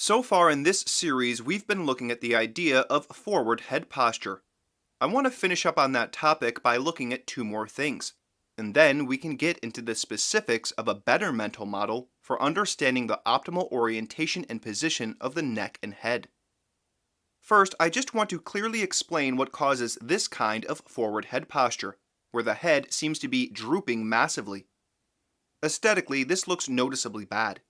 So far in this series, we've been looking at the idea of forward head posture. I want to finish up on that topic by looking at two more things, and then we can get into the specifics of a better mental model for understanding the optimal orientation and position of the neck and head. First, I just want to clearly explain what causes this kind of forward head posture, where the head seems to be drooping massively. Aesthetically, this looks noticeably bad.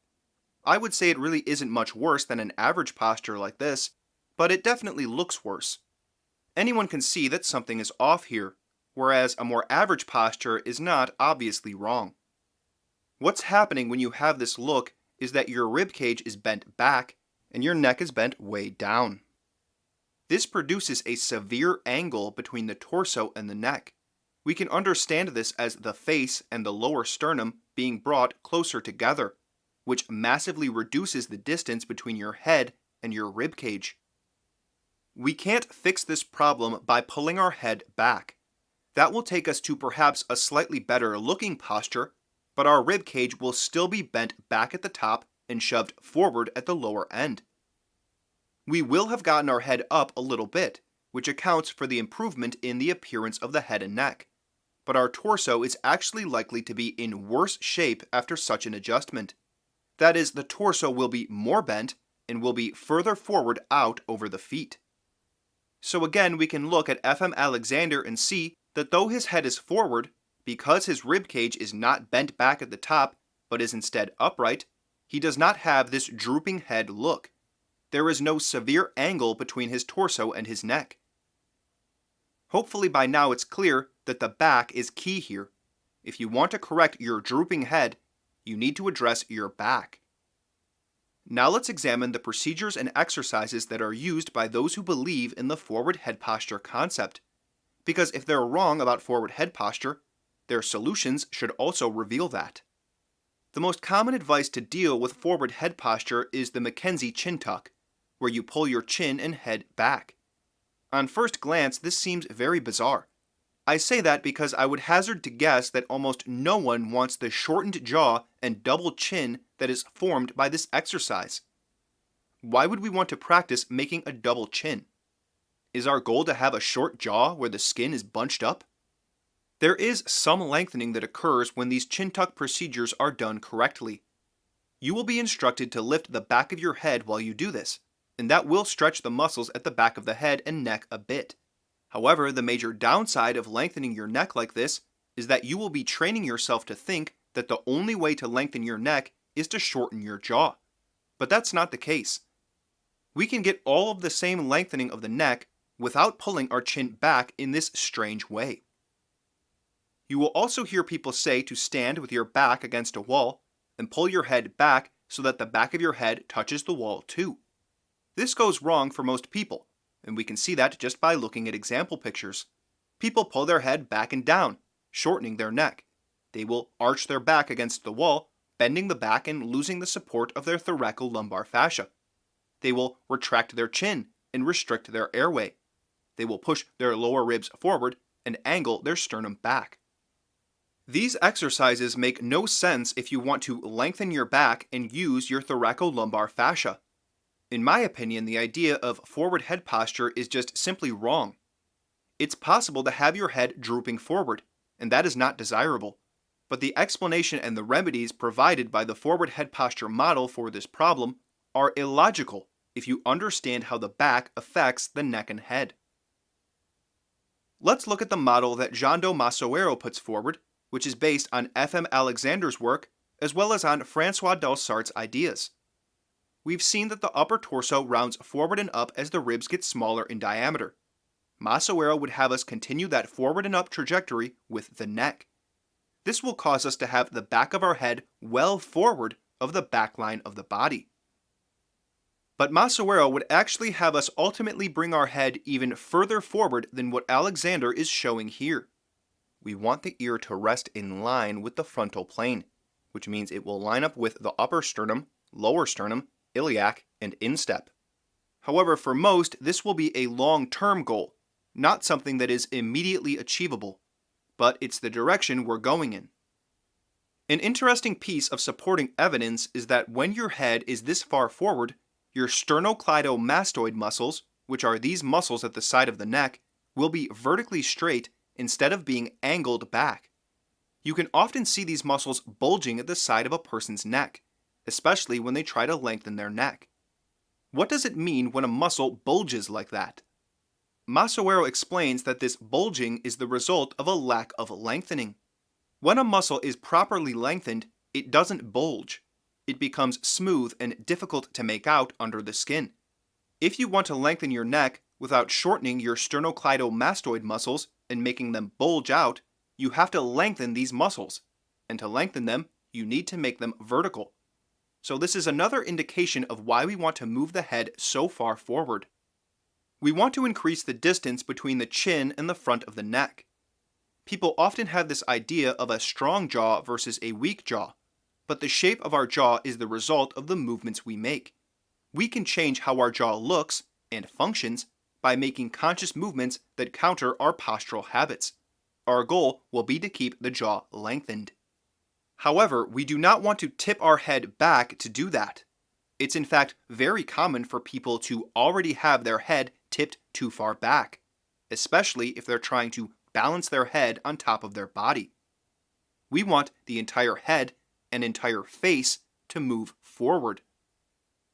I would say it really isn't much worse than an average posture like this, but it definitely looks worse. Anyone can see that something is off here, whereas a more average posture is not obviously wrong. What's happening when you have this look is that your rib cage is bent back and your neck is bent way down. This produces a severe angle between the torso and the neck. We can understand this as the face and the lower sternum being brought closer together, which massively reduces the distance between your head and your rib cage. We can't fix this problem by pulling our head back. That will take us to perhaps a slightly better looking posture, but our rib cage will still be bent back at the top and shoved forward at the lower end. We will have gotten our head up a little bit, which accounts for the improvement in the appearance of the head and neck, but our torso is actually likely to be in worse shape after such an adjustment. That is, the torso will be more bent and will be further forward out over the feet. So again, we can look at F.M. Alexander and see that though his head is forward, because his rib cage is not bent back at the top, but is instead upright, he does not have this drooping head look. There is no severe angle between his torso and his neck. Hopefully by now it's clear that the back is key here. If you want to correct your drooping head, you need to address your back. Now let's examine the procedures and exercises that are used by those who believe in the forward head posture concept. Because if they're wrong about forward head posture, their solutions should also reveal that. The most common advice to deal with forward head posture is the Mackenzie chin tuck, where you pull your chin and head back. On first glance, this seems very bizarre. I say that because I would hazard to guess that almost no one wants the shortened jaw and double chin that is formed by this exercise. Why would we want to practice making a double chin? Is our goal to have a short jaw where the skin is bunched up? There is some lengthening that occurs when these chin tuck procedures are done correctly. You will be instructed to lift the back of your head while you do this, and that will stretch the muscles at the back of the head and neck a bit. However, the major downside of lengthening your neck like this is that you will be training yourself to think that the only way to lengthen your neck is to shorten your jaw. But that's not the case. We can get all of the same lengthening of the neck without pulling our chin back in this strange way. You will also hear people say to stand with your back against a wall and pull your head back so that the back of your head touches the wall too. This goes wrong for most people, and we can see that just by looking at example pictures. People pull their head back and down, shortening their neck. They will arch their back against the wall, bending the back and losing the support of their thoracolumbar fascia. They will retract their chin and restrict their airway. They will push their lower ribs forward and angle their sternum back. These exercises make no sense if you want to lengthen your back and use your thoracolumbar fascia. In my opinion, the idea of forward head posture is just simply wrong. It's possible to have your head drooping forward, and that is not desirable. But the explanation and the remedies provided by the forward head posture model for this problem are illogical if you understand how the back affects the neck and head. Let's look at the model that Jondo Massoero puts forward, which is based on F.M. Alexander's work as well as on Francois Delsart's ideas. We've seen that the upper torso rounds forward and up as the ribs get smaller in diameter. Massoero would have us continue that forward and up trajectory with the neck. This will cause us to have the back of our head well forward of the back line of the body. But Massoero would actually have us ultimately bring our head even further forward than what Alexander is showing here. We want the ear to rest in line with the frontal plane, which means it will line up with the upper sternum, lower sternum, iliac, and instep. However, for most, this will be a long-term goal, not something that is immediately achievable, but it's the direction we're going in. An interesting piece of supporting evidence is that when your head is this far forward, your sternocleidomastoid muscles, which are these muscles at the side of the neck, will be vertically straight instead of being angled back. You can often see these muscles bulging at the side of a person's neck, especially when they try to lengthen their neck. What does it mean when a muscle bulges like that? Massaro explains that this bulging is the result of a lack of lengthening. When a muscle is properly lengthened, it doesn't bulge. It becomes smooth and difficult to make out under the skin. If you want to lengthen your neck without shortening your sternocleidomastoid muscles and making them bulge out, you have to lengthen these muscles. And to lengthen them, you need to make them vertical. So this is another indication of why we want to move the head so far forward. We want to increase the distance between the chin and the front of the neck. People often have this idea of a strong jaw versus a weak jaw, but the shape of our jaw is the result of the movements we make. We can change how our jaw looks and functions by making conscious movements that counter our postural habits. Our goal will be to keep the jaw lengthened. However, we do not want to tip our head back to do that. It's in fact very common for people to already have their head tipped too far back, especially if they're trying to balance their head on top of their body. We want the entire head and entire face to move forward.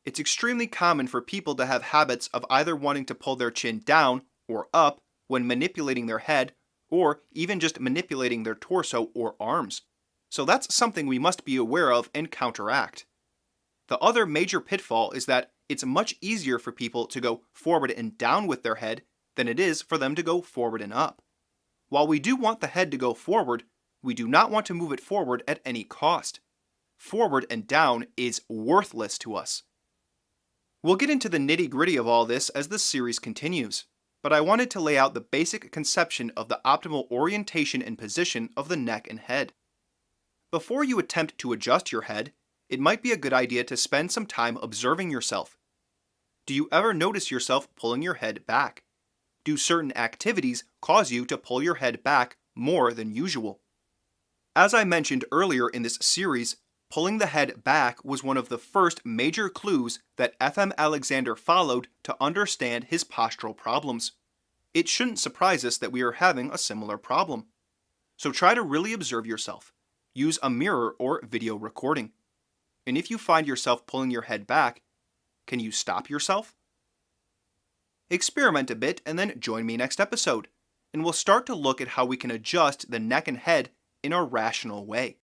It's extremely common for people to have habits of either wanting to pull their chin down or up when manipulating their head, or even just manipulating their torso or arms. So that's something we must be aware of and counteract. The other major pitfall is that it's much easier for people to go forward and down with their head than it is for them to go forward and up. While we do want the head to go forward, we do not want to move it forward at any cost. Forward and down is worthless to us. We'll get into the nitty-gritty of all this as the series continues, but I wanted to lay out the basic conception of the optimal orientation and position of the neck and head. Before you attempt to adjust your head, it might be a good idea to spend some time observing yourself. Do you ever notice yourself pulling your head back? Do certain activities cause you to pull your head back more than usual? As I mentioned earlier in this series, pulling the head back was one of the first major clues that F.M. Alexander followed to understand his postural problems. It shouldn't surprise us that we are having a similar problem. So try to really observe yourself. Use a mirror or video recording. And if you find yourself pulling your head back, can you stop yourself? Experiment a bit and then join me next episode, and we'll start to look at how we can adjust the neck and head in a rational way.